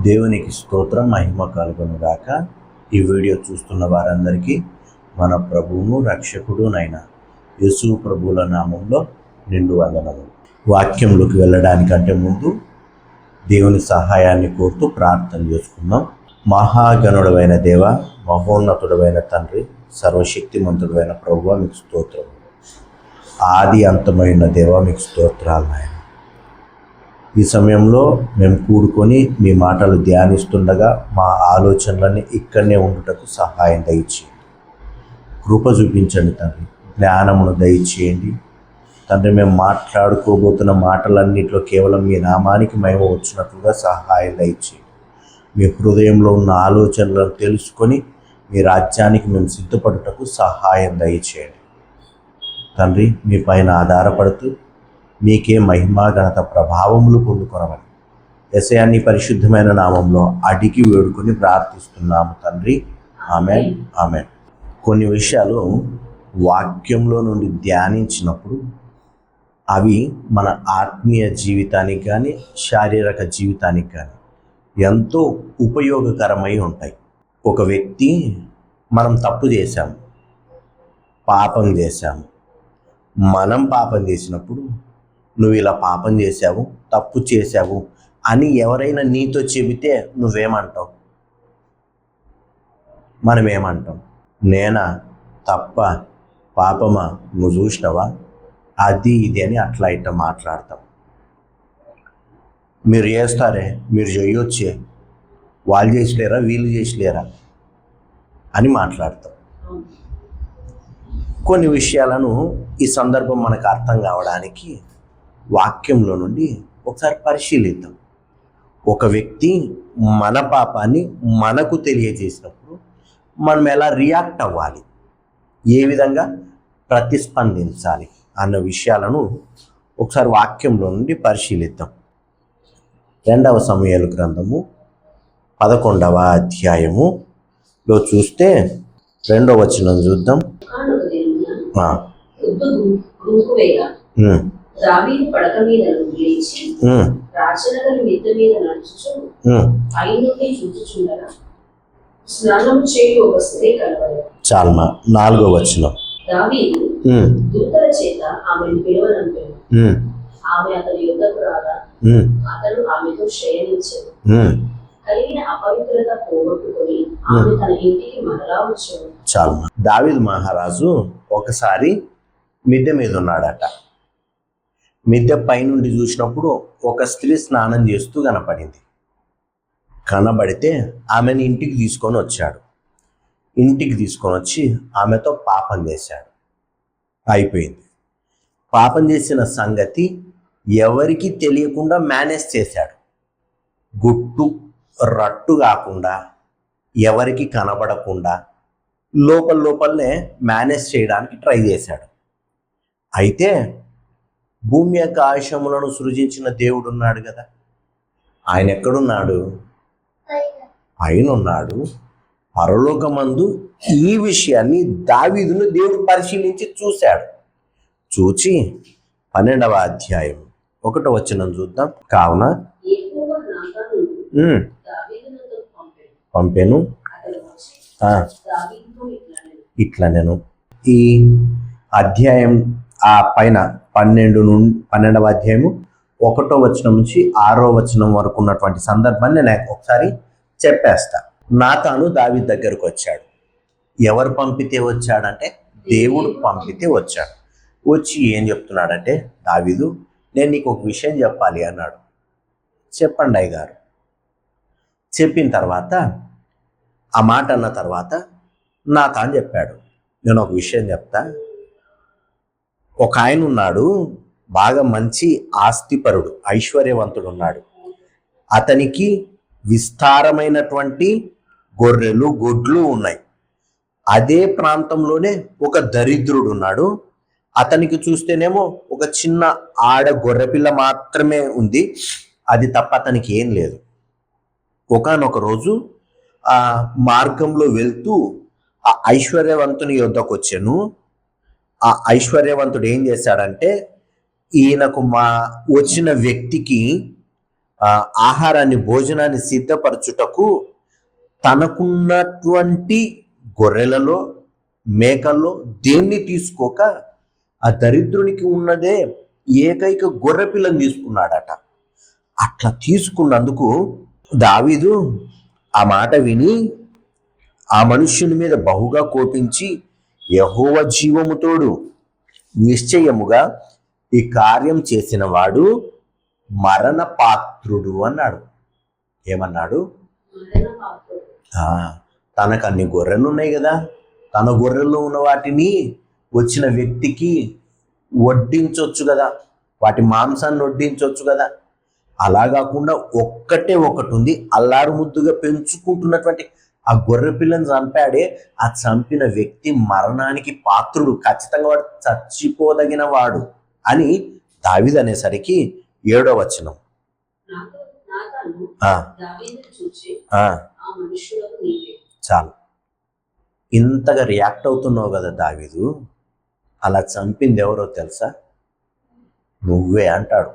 దేవునికి స్తోత్రం, మహిమ కలుగును గాక. ఈ వీడియో చూస్తున్న వారందరికీ మన ప్రభువును రక్షకుడునైన యేసు ప్రభువుల నామంలో నిండు వందనములు. వాక్యంలోకి వెళ్ళడానికంటే ముందు దేవుని సహాయాన్ని కోరుతూ ప్రార్థన చేసుకుందాం. మహాగణుడమైన దేవ, మహోన్నతుడమైన తండ్రి, సర్వశక్తిమంతుడైన ప్రభువా మీకు స్తోత్రం. ఆది అంతమైన దేవ మీకు స్తోత్రాలు నాయన. ఈ సమయంలో మేము కూడుకొని మీ మాటలు ధ్యానిస్తుండగా మా ఆలోచనలన్నీ ఇక్కడనే ఉండుటకు సహాయం దయచేయండి. కృప చూపించండి తండ్రి, జ్ఞానమును దయచేయండి తండ్రి. మేము మాట్లాడుకోబోతున్న మాటలన్నింటిలో కేవలం మీ నామానికి మహిమ వచ్చినట్లుగా సహాయం దయచేయండి. మీ హృదయంలో ఉన్న ఆలోచనలను తెలుసుకొని మీ రాజ్యానికి మేము సిద్ధపడుటకు సహాయం దయచేయండి తండ్రి. మీ పైన ఆధారపడుతూ మీకే మహిమ ఘనత ప్రభావములు పొందుకొనమని యేసయ్య పరిశుద్ధమైన నామంలో అడిగి వేడుకొని ప్రార్థిస్తున్నాము తండ్రి. ఆమేన్, ఆమేన్. కొన్ని విషయాలు వాక్యంలో నుండి ధ్యానించినప్పుడు అవి మన ఆత్మీయ జీవితానికి కానీ శారీరక జీవితానికి కానీ ఎంతో ఉపయోగకరమై ఉంటాయి. ఒక వ్యక్తి మనం తప్పు చేశాము, పాపం చేశాము. మనం పాపం చేసినప్పుడు నువ్వు ఇలా పాపం చేశావు, తప్పు చేశావు అని ఎవరైనా నీతో చెబితే నువ్వేమంటావు? మనం ఏమంటాం? నేనా, తప్ప, పాపమా, నువ్వు చూసినావా, అది ఇది అని అట్లా ఇట్లా మాట్లాడతాం. మీరు చేస్తారే, మీరు చేయొచ్చే, వాళ్ళు చేసలేరా, వీళ్ళు చేసలేరా అని మాట్లాడతాం. కొన్ని విషయాలను ఈ సందర్భం మనకు అర్థం కావడానికి వాక్యంలో నుండి ఒకసారి పరిశీలిద్దాం. ఒక వ్యక్తి మన పాపాన్ని మనకు తెలియజేసినప్పుడు మనం ఎలా రియాక్ట్ అవ్వాలి, ఏ విధంగా ప్రతిస్పందించాలి అన్న విషయాలను ఒకసారి వాక్యంలో నుండి పరిశీలిద్దాం. 2వ సమూయేలు గ్రంథము 11వ అధ్యాయములో చూస్తే 2వ వచనం చూద్దాం. దావీదు పడక మీద లేచి రాజనగరి మిద్దె మీద నడుచుచు పైనుండి చూచుచుండగా స్నానము చేయు ఒక స్త్రీ కనబడెను. చాలమా 4వ వచనం. దావీదు దూతల చేత ఆమెను పిలువనంపెను. ఆమె అతని యుద్ధకు రాగా అతడు ఆమెతో శయనించెను. కలిగిన అపవిత్రత పోగొట్టుకొని ఆమె తన ఇంటికి మరలా వచ్చాడు. చాలమా. దావీదు మహారాజు ఒకసారి మిద్దె మీద ఉన్నాడట. మిద్దె పైనుండి చూసినప్పుడు ఒక స్త్రీ స్నానం చేస్తూ కనబడితే ఆమెను ఇంటికి తీసుకొని వచ్చాడు. ఇంటికి తీసుకొని వచ్చి ఆమెతో పాపం చేశాడు. అయిపోయింది. పాపం చేసిన సంగతి ఎవరికి తెలియకుండా మేనేజ్ చేశాడు. గుట్టు రట్టు కాకుండా, ఎవరికి కనబడకుండా లోపలనే మేనేజ్ చేయడానికి ట్రై చేశాడు. అయితే భూమి యొక్క ఆకాశములను సృజించిన దేవుడు ఉన్నాడు కదా, ఆయన ఎక్కడున్నాడు? పైన ఉన్నాడు. పరలోకమందు ఈ విషయాన్ని దావీదును దేవుడు పరిశీలించి చూశాడు. చూచి 12వ అధ్యాయం 1వ వచనం చూద్దాం. కావున పంపెను ఇట్లా నేను ఈ అధ్యాయం ఆ పైన 12వ అధ్యాయము 1వ వచనం నుంచి 6వ వచనం వరకు ఉన్నటువంటి సందర్భాన్ని నేను ఒకసారి చెప్పేస్తా. నాతాను దావీదు దగ్గరకు వచ్చాడు. ఎవరు పంపితే వచ్చాడంటే దేవుడు పంపితే వచ్చాడు. వచ్చి ఏం చెప్తున్నాడంటే, దావీదు నేను నీకు ఒక విషయం చెప్పాలి అన్నాడు. చెప్పండి అయ్యగారు. చెప్పిన తర్వాత ఆ మాట అన్న తర్వాత నాతాను చెప్పాడు, నేను ఒక విషయం చెప్తా. ఒక ఆయన ఉన్నాడు, బాగా మంచి ఆస్తిపరుడు, ఐశ్వర్యవంతుడు ఉన్నాడు. అతనికి విస్తారమైనటువంటి గొర్రెలు గొడ్లు ఉన్నాయి. అదే ప్రాంతంలోనే ఒక దరిద్రుడు ఉన్నాడు. అతనికి చూస్తేనేమో ఒక చిన్న ఆడ గొర్రెపిల్ల మాత్రమే ఉంది. అది తప్ప అతనికి ఏం లేదు. ఒకానొక రోజు ఆ మార్గంలో వెళ్తూ ఆ ఐశ్వర్యవంతుని యొద్దకు వచ్చాను. ఆ ఐశ్వర్యవంతుడు ఏం చేశాడంటే, ఈయనకు వచ్చిన వ్యక్తికి ఆహారాన్ని భోజనాన్ని సిద్ధపరచుటకు తనకున్నటువంటి గొర్రెలలో మేకల్లో దేన్ని తీసుకోక ఆ దరిద్రునికి ఉన్నదే ఏకైక గొర్రె పిల్లని తీసుకున్నాడట. అట్లా తీసుకున్నందుకు దావీదు ఆ మాట విని ఆ మనుష్యుని మీద బహుగా కోపించి, యెహోవా జీవము తోడు, నిశ్చయముగా ఈ కార్యం చేసిన వాడు మరణ పాత్రుడు అన్నాడు. ఏమన్నాడు? తనకు అన్ని గొర్రెలు ఉన్నాయి కదా, తన గొర్రెల్లో ఉన్న వాటిని వచ్చిన వ్యక్తికి వడ్డించవచ్చు కదా, వాటి మాంసాన్ని వడ్డించవచ్చు కదా. అలా కాకుండా ఒక్కటే ఒకటి ఉంది, అల్లారు ముద్దుగా పెంచుకుంటున్నటువంటి ఆ గొర్రె పిల్లని చంపాడే, ఆ చంపిన వ్యక్తి మరణానికి పాత్రుడు, ఖచ్చితంగా వాడు చచ్చిపోదగిన వాడు అని దావీదు అనేసరికి 7వ వచనం. చాలు, ఇంతగా రియాక్ట్ అవుతున్నావు కదా దావీదు, అలా చంపింది ఎవరో తెలుసా? నువ్వే అంటాడు.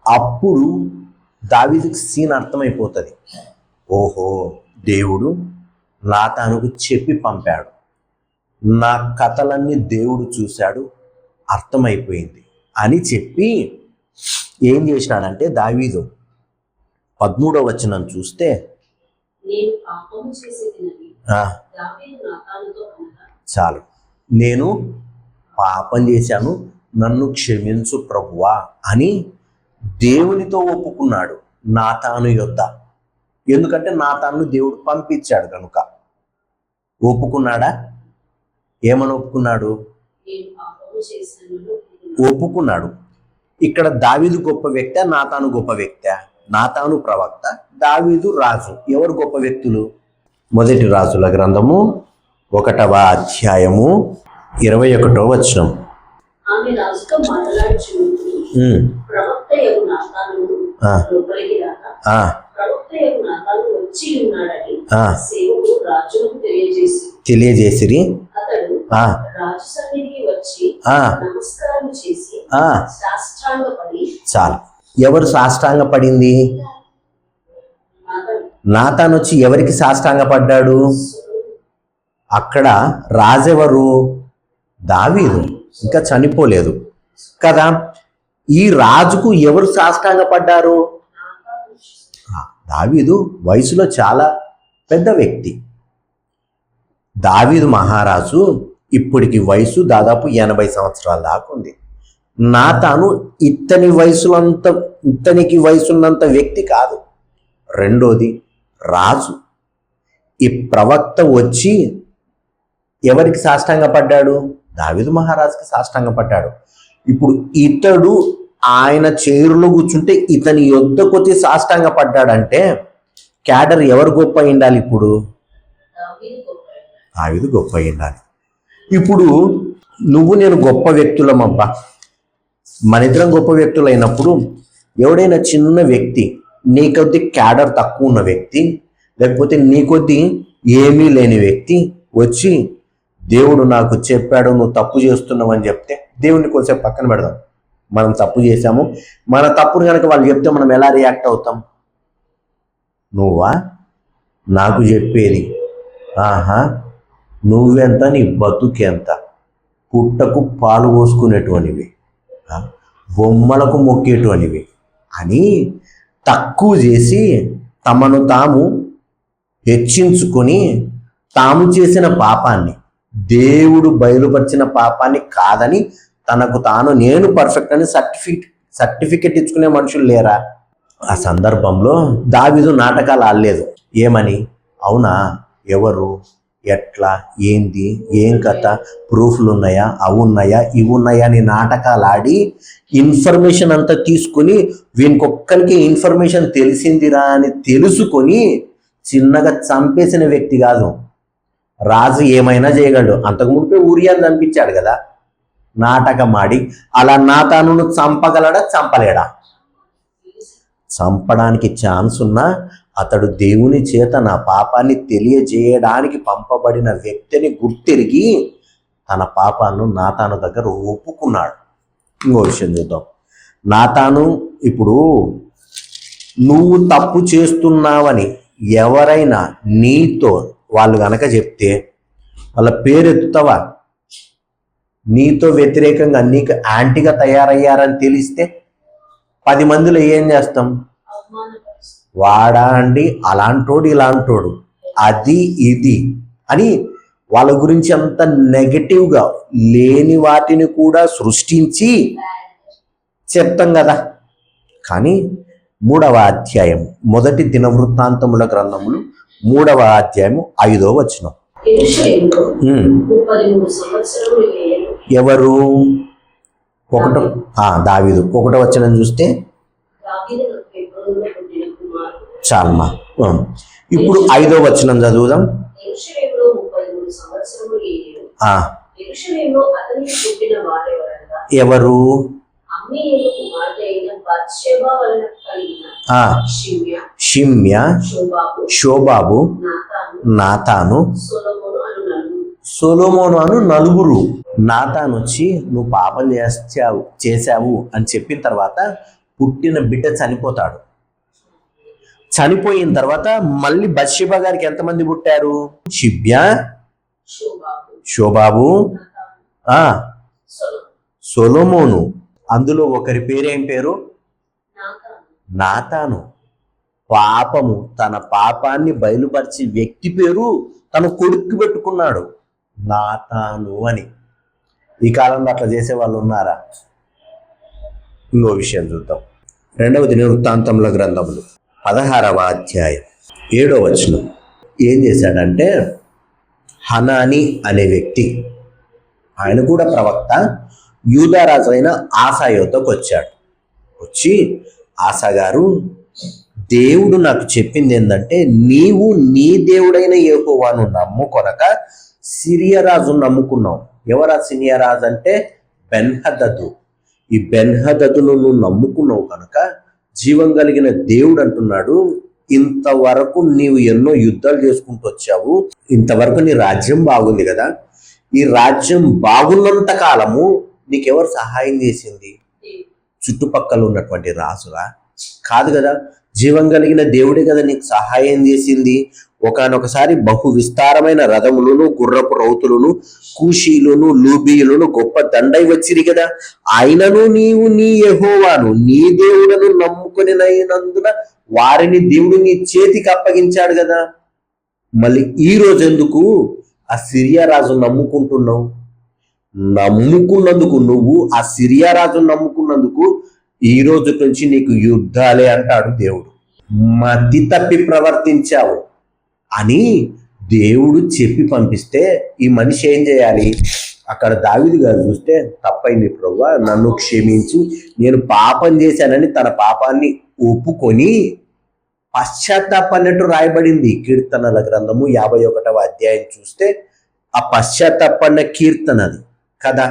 అప్పుడు దావీదుకి సీన్ అర్థమైపోతుంది. ఓహో, దేవుడు నాతానుకు చెప్పి పంపాడు, నా కథలన్నీ దేవుడు చూశాడు, అర్థమైపోయింది అని చెప్పి ఏం చేసినాడంటే దావీదు 13వ వచనం చూస్తే, చాలు, నేను పాపం చేశాను, నన్ను క్షమించు ప్రభువా అని దేవునితో ఒప్పుకున్నాడు నాతాను యొద్ద. ఎందుకంటే నాతాను దేవుడు పంపించాడు కనుక. ఒప్పుకున్నాడా? ఏమని ఒప్పుకున్నాడు? ఒప్పుకున్నాడు. ఇక్కడ దావీదు గొప్ప వ్యక్తి, నాతాను గొప్ప వ్యక్తి? నాతాను ప్రవక్త, దావీదు రాజు. ఎవరు గొప్ప వ్యక్తులు? మొదటి రాజుల గ్రంథము 1వ అధ్యాయము 21వ వచనం. ఆమె రాజుతో మాట్లాడుచున్నప్పుడు ప్రవక్తయగు నాతాను లోపలికి రాగా, ప్రవక్తయగు నాతాను వచ్చి ఉన్నాడని సేవకుడు రాజుకు తెలియజేసిరి. అతడు రాజు సన్నిధికి వచ్చి నమస్కారం చేసి సాష్టాంగపడి. చాలు, ఎవరు సాష్టాంగ పడింది? నాతాను వచ్చి ఎవరికి సాష్టాంగ పడ్డాడు? అక్కడ రాజెవరు? దావీదు, ఇంకా చనిపోలేదు కదా. ఈ రాజుకు ఎవరు సాష్టాంగ పడ్డారు? దావీదు వయసులో చాలా పెద్ద వ్యక్తి. దావీదు మహారాజు ఇప్పటికి వయసు దాదాపు 80 సంవత్సరాల దాకా ఉంది. నాతాను ఇతనికి వయసున్నంత వ్యక్తి కాదు. రెండోది, రాజు. ఈ ప్రవక్త వచ్చి ఎవరికి సాష్టాంగ పడ్డాడు? దావీదు మహారాజుకి సాష్టాంగ పడ్డాడు. ఇప్పుడు ఇతడు ఆయన చేరులో కూర్చుంటే ఇతని యొద్దకు వచ్చి సాష్టాంగ పడ్డాడంటే క్యాడర్ ఎవరు గొప్ప ఉండాలి? ఇప్పుడు దావీదు గొప్ప ఉండాలి. ఇప్పుడు నువ్వు నేను గొప్ప వ్యక్తులమబ్బా, మన ఇద్దరం గొప్ప వ్యక్తులు అయినప్పుడు ఎవడైనా చిన్న వ్యక్తి, నీ కొద్ది క్యాడర్ తక్కువ ఉన్న వ్యక్తి, లేకపోతే నీ కొద్ది ఏమీ లేని వ్యక్తి వచ్చి దేవుడు నాకు చెప్పాడు నువ్వు తప్పు చేస్తున్నావు అని చెప్తే, దేవుడిని కొంచెం పక్కన పెడదాం. మనం తప్పు చేశాము, మన తప్పును కనుక వాళ్ళు చెప్తే మనం ఎలా రియాక్ట్ అవుతాం? నువ్వా నాకు చెప్పేది? ఆహా, నువ్వెంత, నీ బతుకెంత, పుట్టకు పాలు పోసుకునేటువంటివి, బొమ్మలకు మొక్కేటువంటివి అని తక్కువ చేసి తమను తాము హెచ్చించుకొని తాము చేసిన పాపాన్ని, దేవుడు బయలుపరిచిన పాపాన్ని కాదని తనకు తాను నేను పర్ఫెక్ట్ అని సర్టిఫికెట్ ఇచ్చుకునే మనుషులు లేరా? ఆ సందర్భంలో దావీదు నాటకాలు ఆడలేదు. ఏమని? అవునా, ఎవరు, ఎట్లా, ఏంది, ఏం కథ, ప్రూఫ్లు ఉన్నాయా, అవి ఉన్నాయా, ఇవి ఉన్నాయా అని నాటకాలు ఆడి ఇన్ఫర్మేషన్ అంతా తీసుకుని వీనికొక్కరికి ఇన్ఫర్మేషన్ తెలిసిందిరా అని తెలుసుకొని చిన్నగా చంపేసిన వ్యక్తి కాదు. రాజు ఏమైనా చేయగలడు. అంతకుముందే ఊరియాని చంపించాడు కదా నాటకం ఆడి. అలా నాతాను చంపగలడా? చంపలేడా? చంపడానికి ఛాన్స్ ఉన్నా అతడు దేవుని చేత నా పాపాన్ని తెలియజేయడానికి పంపబడిన వ్యక్తిని గుర్తిరిగి తన పాపాన్ని నాతాను దగ్గర ఒప్పుకున్నాడు. ఇంకో విషయం చూద్దాం. నాతాను ఇప్పుడు నువ్వు తప్పు చేస్తున్నావని ఎవరైనా నీతో వాళ్ళు గనక చెప్తే వాళ్ళ పేరెత్తుతావా? నీతో వ్యతిరేకంగా నీకు యాంటీగా తయారయ్యారని తెలిస్తే 10 మందిలో ఏం చేస్తాం? అవమానపరుస్తుంది. వాడా అండి అలాంటోడు ఇలాంటోడు అది ఇది అని వాళ్ళ గురించి అంత నెగటివ్గా లేని వాటిని కూడా సృష్టించి చెప్తాం కదా. కానీ 3వ అధ్యాయం మొదటి దినవృత్తాంతముల గ్రంథములు 3వ అధ్యాయము 5వ వచనం. యెరూషలేములో 33 సంవత్సరములు ఏలు ఎవరు? దావీదు. 1వ వచనం చూస్తే దావీదు హెబ్రోనులో పుట్టిన కుమారుడు. చాలమ్మా. ఇప్పుడు 5వ వచనం చదువుదాం. యెరూషలేములో 33 సంవత్సరములు ఏలు యెరూషలేములో అతనికి పుట్టిన వారెవరనగా ఎవరు? అమ్మీయేలు కుమార్తె అయిన బత్షెబా వలన కలిగిన షిమ్య, షోబాబు, నాతాను, సొలొమోను అను నలుగురు. నాతాను వచ్చి నువ్వు పాపం చేశావు అని చెప్పిన తర్వాత పుట్టిన బిడ్డ చనిపోతాడు. చనిపోయిన తర్వాత మళ్ళీ బత్షెబా గారికి ఎంతమంది పుట్టారు? షిబ్యా, షోబాబు, సొలొమోను. అందులో ఒకరి పేరేం పేరు? నాతాను. పాపము, తన పాపాన్ని బయలుపరిచి వ్యక్తి పేరు తన కొడుకు పెట్టుకున్నాడు నాతాను అని. ఈ కాలంలో అట్లా చేసే వాళ్ళు ఉన్నారా? ఇంకో విషయం చూద్దాం. 2వ దినవృత్తాంతముల గ్రంథములు 16వ అధ్యాయం 7వ వచనం. ఏం చేశాడంటే హనాని అనే వ్యక్తి, ఆయన కూడా ప్రవక్త, యూదారాజు అయిన ఆసా యొద్దకు వచ్చాడు. వచ్చి ఆసా గారు, దేవుడు నాకు చెప్పింది ఏంటంటే నీవు నీ దేవుడైన యెహోవాను నమ్ముకొనక సిరియా రాజును నమ్ముకున్నావు. ఎవరా సిరియా రాజు అంటే? బెన్హదదు. ఈ బెన్హదదును నువ్వు నమ్ముకున్నావు కనుక జీవం కలిగిన దేవుడు అంటున్నాడు, ఇంతవరకు నీవు ఎన్నో యుద్ధాలు చేసుకుంటూ వచ్చావు, ఇంతవరకు నీ రాజ్యం బాగుంది కదా, ఈ రాజ్యం బాగున్నంత కాలము నీకెవరు సహాయం చేసింది? చుట్టుపక్కల ఉన్నటువంటి రాజులా? కాదు కదా, జీవం కలిగిన దేవుడే కదా నీకు సహాయం చేసింది. ఒకానొకసారి బహు విస్తారమైన రథములను, గుర్రపు రౌతులను, కూషీలను, లూబీయులను గొప్ప దండై వచ్చిరి కదా. ఆయనను నీవు నీ యెహోవాను నీ దేవుడను నమ్ముకొనినందున వారిని దేవుడు నీ చేతికి అప్పగించాడు కదా. మళ్ళీ ఈ రోజు ఎందుకు ఆ సిరియా రాజు నమ్ముకుంటున్నావు? నమ్ముకున్నందుకు, నువ్వు ఆ సిరియా రాజును నమ్ముకున్నందుకు ఈ రోజు నుంచి నీకు యుద్ధాలే అంటాడు దేవుడు. మతి తప్పి ప్రవర్తించావు అని దేవుడు చెప్పి పంపిస్తే ఈ మనిషి ఏం చేయాలి? అక్కడ దావీదు గారు చూస్తే తప్పైంది ప్రభువా, నన్ను క్షమించు, నేను పాపం చేశానని తన పాపాన్ని ఒప్పుకొని పశ్చాత్తాపన్నట్టు రాయబడింది. కీర్తనల గ్రంథము 51వ అధ్యాయం చూస్తే ఆ పశ్చాత్తాపన్న కీర్తనది కదా.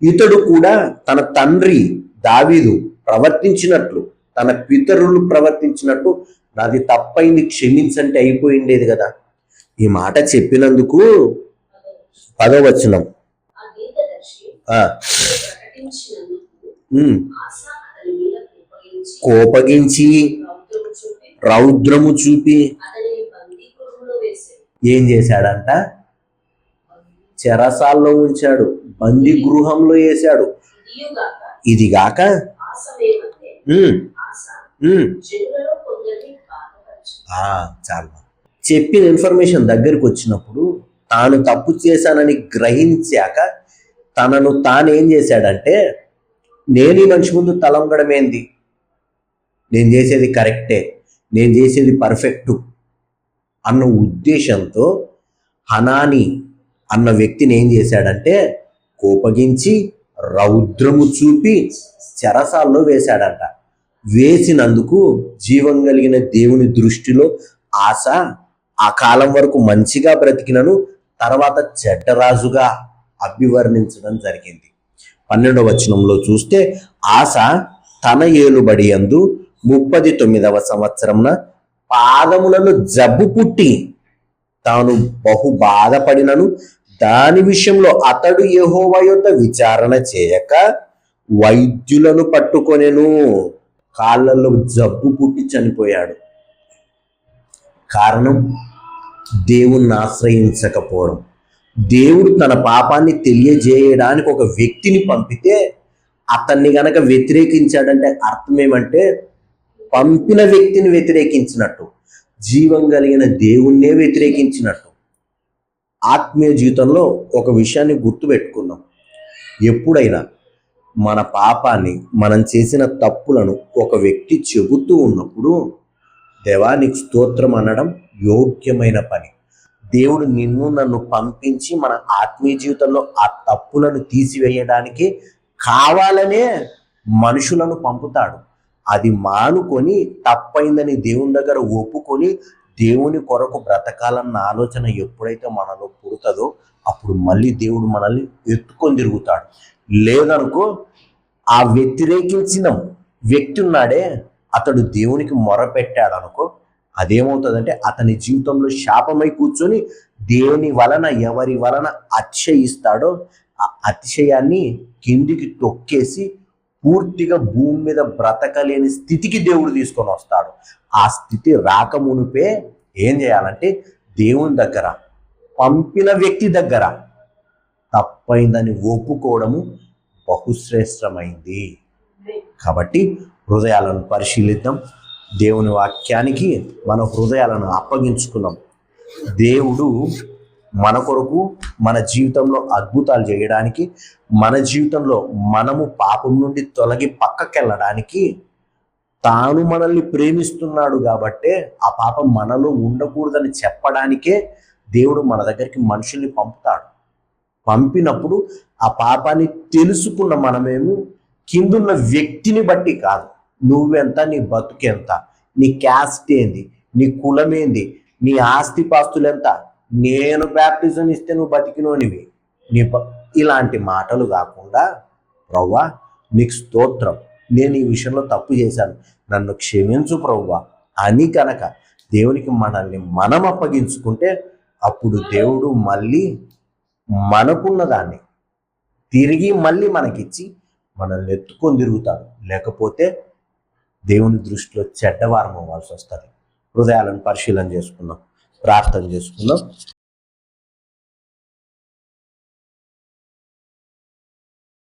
ఇతడు కూడా తన తండ్రి దావీదు ప్రవర్తించినట్లు, తన పితరులు ప్రవర్తించినట్టు నాది తప్పైంది క్షమించంటే అయిపోయిండేది కదా. ఈ మాట చెప్పినందుకు 10వ వచనం కోపగించి రౌద్రము చూపి ఏం చేశాడంట? చెరసాల్లో ఉంచాడు, బందీ గృహంలో వేశాడు. ఇదిగాక చాలా చెప్పిన ఇన్ఫర్మేషన్ దగ్గరికి వచ్చినప్పుడు తాను తప్పు చేశానని గ్రహించాక తనను తాను ఏం చేశాడంటే, నేను ఈ మనిషి ముందు తలంగడం ఏంది, నేను చేసేది కరెక్టే, నేను చేసేది పర్ఫెక్టు అన్న ఉద్దేశంతో హనాని అన్న వ్యక్తిని ఏం చేశాడంటే కోపగించి రౌద్రము చూపి చెరసాల్లో వేశాడంట. వేసినందుకు జీవం కలిగిన దేవుని దృష్టిలో ఆశ ఆ కాలం వరకు మంచిగా బ్రతికినను తర్వాత చెడ్డరాజుగా అభివర్ణించడం జరిగింది. 12వ వచనంలో చూస్తే ఆశ తన ఏలుబడి యందు 39వ సంవత్సరమున పాదములను జబ్బు పుట్టి తాను బహు బాధపడినను దాని విషయంలో అతడు యెహోవా యొద్ద విచారణ చేయక వైద్యులను పట్టుకొనెను. కాళ్ళల్లో జబ్బు పుట్టి చనిపోయాడు. కారణం దేవుణ్ణి ఆశ్రయించకపోవడం. దేవుడు తన పాపాన్ని తెలియజేయడానికి ఒక వ్యక్తిని పంపితే అతన్ని గనక వ్యతిరేకించాడంటే అర్థం ఏమంటే పంపిన వ్యక్తిని వ్యతిరేకించినట్టు, జీవం కలిగిన దేవుణ్ణే వ్యతిరేకించినట్టు. ఆత్మీయ జీవితంలో ఒక విషయాన్ని గుర్తుపెట్టుకుందాం. ఎప్పుడైనా మన పాపాన్ని, మనం చేసిన తప్పులను ఒక వ్యక్తి చెబుతూ ఉన్నప్పుడు దేవానికి స్తోత్రం అనడం యోగ్యమైన పని. దేవుడు నిన్ను నన్ను పంపించి మన ఆత్మీయ జీవితంలో ఆ తప్పులను తీసివేయడానికి కావాలనే మనుషులను పంపుతాడు. అది మానుకొని తప్పైందని దేవుని దగ్గర ఒప్పుకొని దేవుని కొరకు బ్రతకాలన్న ఆలోచన ఎప్పుడైతే మనలో పుడుతుందో అప్పుడు మళ్ళీ దేవుడు మనల్ని ఎత్తుకొని తిరుగుతాడు. లేదనుకో, ఆ వ్యతిరేకించిన వ్యక్తి ఉన్నాడే అతడు దేవునికి మొరపెట్టాడు అనుకో, అదేమవుతుందంటే అతని జీవితంలో శాపమై కూర్చొని దేని వలన ఎవరి వలన అతిశయిస్తాడో ఆ అతిశయాన్ని కిందికి తొక్కేసి పూర్తిగా భూమి మీద బ్రతకలేని స్థితికి దేవుడు తీసుకొని వస్తాడు. ఆ స్థితి రాకమునుపే ఏం చేయాలంటే దేవుని దగ్గర, పంపిన వ్యక్తి దగ్గర తప్పైందని ఒప్పుకోవడము బహుశ్రేష్టమైంది. కాబట్టి హృదయాలను పరిశీలిద్దాం. దేవుని వాక్యానికి మన హృదయాలను అప్పగించుకుందాం. దేవుడు మన కొరకు మన జీవితంలో అద్భుతాలు చేయడానికి, మన జీవితంలో మనము పాపం నుండి తొలగి పక్కకెళ్ళడానికి తాను మనల్ని ప్రేమిస్తున్నాడు కాబట్టే ఆ పాపం మనలో ఉండకూడదని చెప్పడానికే దేవుడు మన దగ్గరికి మనుషుల్ని పంపుతాడు. పంపినప్పుడు ఆ పాపాన్ని తెలుసుకున్న మనమేమో కిందున్న వ్యక్తిని బట్టి కాదు, నువ్వెంత, నీ బతుకెంత, నీ క్యాస్ట్ ఏంది, నీ కులమేంది, నీ ఆస్తిపాస్తులు ఎంత, నేను బ్యాప్టిజం ఇస్తే నువ్వు బతికినోనివి, ఇలాంటి మాటలు కాకుండా ప్రవ్వా నీకు స్తోత్రం, నేను ఈ విషయంలో తప్పు చేశాను, నన్ను క్షమించు ప్రవ్వా అని కనుక దేవునికి మనల్ని మనం అప్పగించుకుంటే అప్పుడు దేవుడు మళ్ళీ మనకున్న దాన్ని తిరిగి మళ్ళీ మనకిచ్చి మనల్ని ఎత్తుకొని తిరుగుతాడు. లేకపోతే దేవుని దృష్టిలో చెడ్డవారం అవ్వాల్సి వస్తుంది. హృదయాలను పరిశీలన చేసుకుందాం, ప్రార్థన చేసుకుందాం.